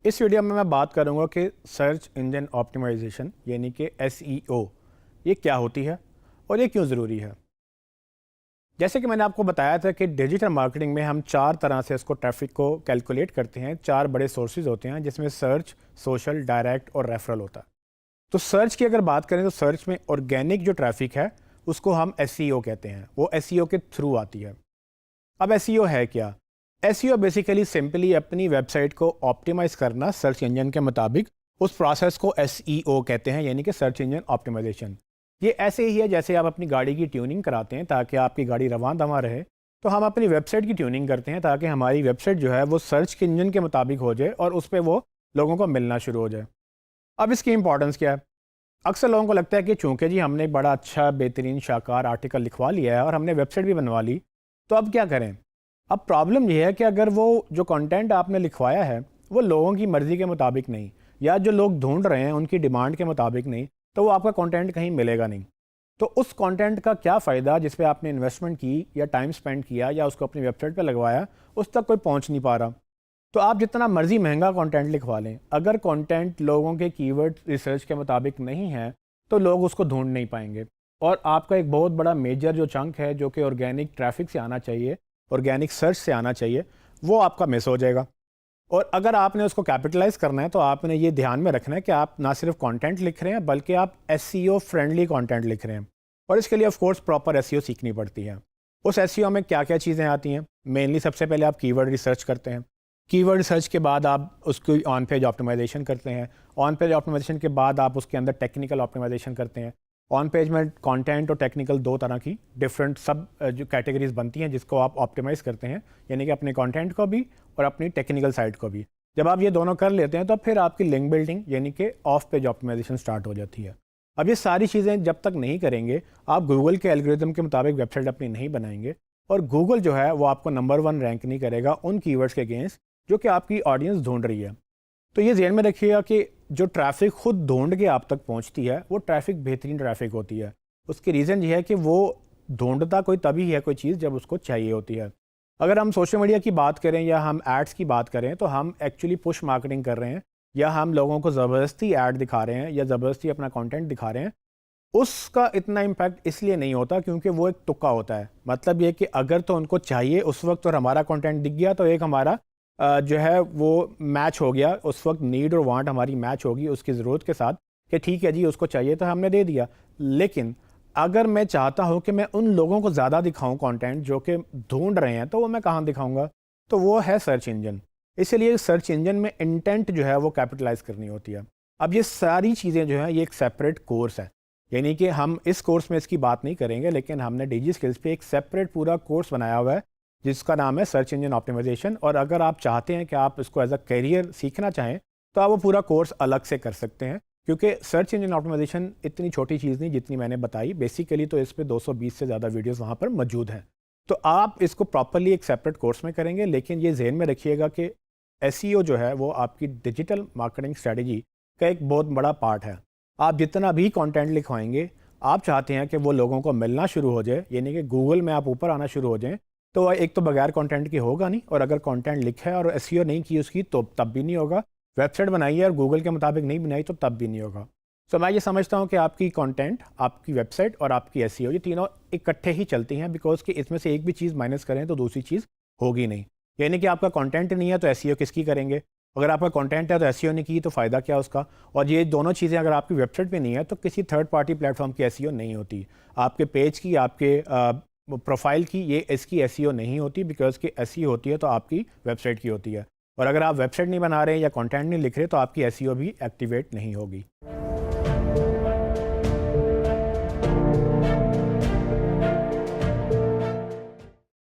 इस वीडियो में मैं बात करूंगा कि सर्च इंजन ऑप्टिमाइजेशन यानी कि SEO ये क्या होती है और ये क्यों ज़रूरी है। जैसे कि मैंने आपको बताया था कि डिजिटल मार्केटिंग में हम चार तरह से इसको ट्रैफिक को कैलकुलेट करते हैं। चार बड़े सोर्सेज होते हैं जिसमें सर्च, सोशल, डायरेक्ट और रेफरल होता है। तो सर्च की अगर बात करें तो सर्च में ऑर्गेनिक जो ट्रैफिक है उसको हम SEO कहते हैं, वो SEO के थ्रू आती है। अब SEO है क्या? SEO बेसिकली सिंपली अपनी वेबसाइट को ऑप्टिमाइज करना सर्च इंजन के मुताबिक, उस प्रोसेस को SEO कहते हैं यानी कि सर्च इंजन ऑप्टिमाइजेशन। ये ऐसे ही है जैसे आप अपनी गाड़ी की ट्यूनिंग कराते हैं ताकि आपकी गाड़ी रवां दवां रहे, तो हम अपनी वेबसाइट की ट्यूनिंग करते हैं ताकि हमारी वेबसाइट जो है वो सर्च के इंजन के मुताबिक हो जाए और उस पर वो लोगों को मिलना शुरू हो जाए। अब इसकी इंपॉर्टेंस क्या है? अक्सर लोगों को लगता है कि चूंकि जी हमने बड़ा अच्छा बेहतरीन शाकार आर्टिकल लिखवा लिया है और हमने वेबसाइट भी बनवा ली, तो अब क्या करें। अब प्रॉब्लम यह है कि अगर वो जो कंटेंट आपने लिखवाया है वो लोगों की मर्ज़ी के मुताबिक नहीं, या जो लोग ढूंढ रहे हैं उनकी डिमांड के मुताबिक नहीं, तो वो आपका कंटेंट कहीं मिलेगा नहीं। तो उस कंटेंट का क्या फ़ायदा जिस पे आपने इन्वेस्टमेंट की या टाइम स्पेंड किया या उसको अपनी वेबसाइट पे लगवाया, उस तक कोई पहुंच नहीं पा रहा। तो आप जितना मर्ज़ी महंगा कंटेंट लिखवा लें, अगर कंटेंट लोगों के कीवर्ड रिसर्च के मुताबिक नहीं है तो लोग उसको ढूंढ नहीं पाएंगे और आपका एक बहुत बड़ा मेजर जो चंक है जो कि ऑर्गेनिक ट्रैफिक से आना चाहिए, ऑर्गेनिक सर्च से आना चाहिए, वो आपका मिस हो जाएगा। और अगर आपने उसको कैपिटलाइज करना है तो आपने ये ध्यान में रखना है कि आप ना सिर्फ कंटेंट लिख रहे हैं बल्कि आप SEO फ्रेंडली कंटेंट लिख रहे हैं। और इसके लिए ऑफ कोर्स प्रॉपर SEO सीखनी पड़ती है। उस SEO में क्या क्या चीज़ें आती हैं? मेनली सबसे पहले आप कीवर्ड रिसर्च करते हैं। कीवर्ड रिसर्च के बाद आप उसकी ऑन पेज ऑप्टिमाइजेशन करते हैं। ऑन पेज ऑप्टिमाइजेशन के बाद आप उसके अंदर टेक्निकल ऑप्टिमाइजेशन करते हैं। ऑन पेज में कंटेंट और टेक्निकल दो तरह की डिफरेंट सब जो कैटेगरीज बनती हैं जिसको आप ऑप्टिमाइज़ करते हैं, यानी कि अपने कंटेंट को भी और अपनी टेक्निकल साइड को भी। जब आप ये दोनों कर लेते हैं तो फिर आपकी लिंक बिल्डिंग यानी कि ऑफ पेज ऑप्टिमाइजेशन स्टार्ट हो जाती है। अब ये सारी चीज़ें जब तक नहीं करेंगे, आप गूगल के एल्गोरिथम के मुताबिक वेबसाइट अपनी नहीं बनाएंगे और गूगल जो है वो आपको नंबर 1 रैंक नहीं करेगा उन कीवर्ड्स के अगेंस्ट जो कि आपकी ऑडियंस ढूंढ रही है। तो ये ध्यान में रखिएगा कि जो ट्रैफिक खुद ढूंढ के आप तक पहुंचती है वो ट्रैफिक बेहतरीन ट्रैफिक होती है। उसकी रीज़न ये है कि वो ढूंढता कोई तभी है कोई चीज़ जब उसको चाहिए होती है। अगर हम सोशल मीडिया की बात करें या हम एड्स की बात करें तो हम एक्चुअली पुश मार्केटिंग कर रहे हैं या हम लोगों को ज़बरदस्ती ऐड दिखा रहे हैं या ज़बरदस्ती अपना कंटेंट दिखा रहे हैं। उसका इतना इम्पैक्ट इसलिए नहीं होता क्योंकि वो एक तुक्का होता है। मतलब ये कि अगर तो उनको चाहिए उस वक्त और हमारा कंटेंट दिख गया तो एक हमारा जो है वो मैच हो गया, उस वक्त नीड और वांट हमारी मैच होगी उसकी ज़रूरत के साथ कि ठीक है जी उसको चाहिए तो हमने दे दिया। लेकिन अगर मैं चाहता हूँ कि मैं उन लोगों को ज़्यादा दिखाऊँ कंटेंट जो कि ढूंढ रहे हैं, तो वो मैं कहाँ दिखाऊँगा? तो वो है सर्च इंजन। इसलिए सर्च इंजन में इंटेंट जो है वो कैपिटलाइज करनी होती है। अब ये सारी चीज़ें जो है ये एक सेपरेट कोर्स है, यानी कि हम इस कोर्स में इसकी बात नहीं करेंगे, लेकिन हमने डिजी स्किल्स पे एक सेपरेट पूरा कोर्स बनाया हुआ है जिसका नाम है सर्च इंजन ऑप्टिमाइजेशन। और अगर आप चाहते हैं कि आप इसको एज अ करियर सीखना चाहें तो आप वो पूरा कोर्स अलग से कर सकते हैं, क्योंकि सर्च इंजन ऑप्टिमाइजेशन इतनी छोटी चीज़ नहीं जितनी मैंने बताई। बेसिकली तो इस पे 220 से ज़्यादा वीडियोस वहाँ पर मौजूद हैं। तो आप इसको प्रॉपरली एक सेपरेट कोर्स में करेंगे, लेकिन ये ज़हन में रखिएगा कि SEO जो है वो आपकी डिजिटल मार्केटिंग स्ट्रेटजी का एक बहुत बड़ा पार्ट है। आप जितना भी कंटेंट लिखवाएंगे, आप चाहते हैं कि वो लोगों को मिलना शुरू हो जाए, यानी कि गूगल में आप ऊपर आना शुरू हो जाएं, तो एक तो बगैर कंटेंट के होगा नहीं, और अगर कंटेंट लिखा है और SEO नहीं की उसकी तो तब भी नहीं होगा। वेबसाइट बनाई है और गूगल के मुताबिक नहीं बनाई तो तब भी नहीं होगा। सो मैं ये समझता हूँ कि आपकी कंटेंट, आपकी वेबसाइट और आपकी SEO ये तीनों इकट्ठे ही चलती हैं, बिकॉज कि इसमें से एक भी चीज़ माइनस करें तो दूसरी चीज़ होगी नहीं। यानी कि आपका कंटेंट नहीं है तो SEO किसकी करेंगे? अगर आपका कंटेंट है तो SEO नहीं की तो फ़ायदा क्या उसका? और ये दोनों चीज़ें अगर आपकी वेबसाइट पे नहीं है तो किसी थर्ड पार्टी प्लेटफॉर्म की SEO नहीं होती। आपके पेज की, आपके प्रोफाइल की, ये इसकी SEO नहीं होती, बिकॉज की SEO होती है तो आपकी वेबसाइट की होती है। और अगर आप वेबसाइट नहीं बना रहे या कंटेंट नहीं लिख रहे तो आपकी SEO भी एक्टिवेट नहीं होगी।